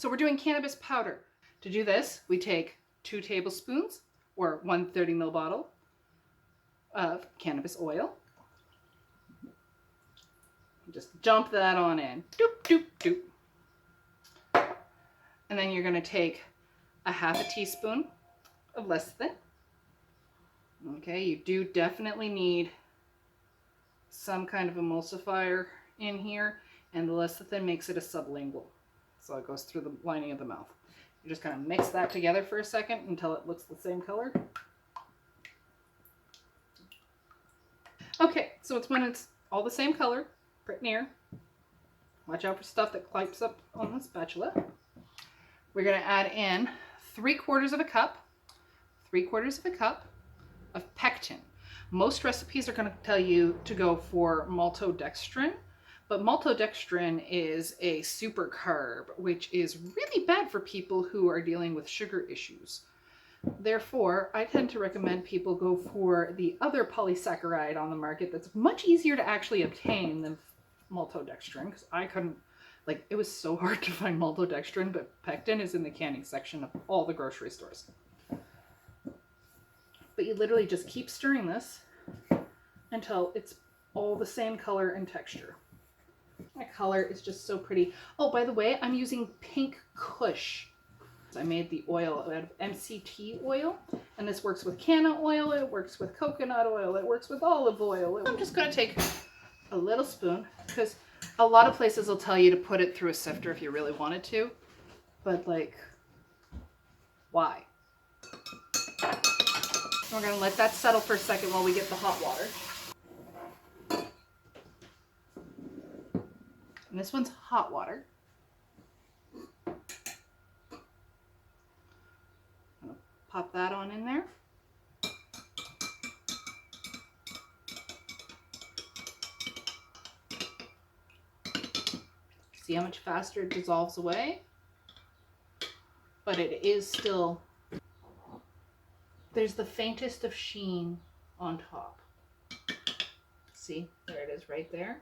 So we're doing cannabis powder. To do this, we take 2 tablespoons or 1 30 ml bottle of cannabis oil. Just dump that on in. Doop, doop, doop. And then you're going to take a half a teaspoon of lecithin. Okay, you do definitely need some kind of emulsifier in here, and the lecithin makes it a sublingual. So it goes through the lining of the mouth. You just kind of mix that together for a second until it looks the same color. Okay, so it's when it's all the same color, pretty near. Watch out for stuff that clips up on the spatula. We're going to add in 3/4 of a cup of pectin. Most recipes are going to tell you to go for maltodextrin, but maltodextrin is a super carb, which is really bad for people who are dealing with sugar issues. Therefore, I tend to recommend people go for the other polysaccharide on the market that's much easier to actually obtain than maltodextrin, because I couldn't, like, it was so hard to find maltodextrin, but pectin is in the canning section of all the grocery stores. But you literally just keep stirring this until it's all the same color and texture. That color is just so pretty. Oh, by the way, I'm using pink Kush. I made the oil out of MCT oil, and this works with canna oil, it works with coconut oil, it works with olive oil. I'm just going to take a little spoon, because a lot of places will tell you to put it through a sifter if you really wanted to, but like, why? We're going to let that settle for a second while we get the hot water. And this one's hot water. I'm going to pop that on in there. See how much faster it dissolves away? But it is still, there's the faintest of sheen on top. See, there it is right there.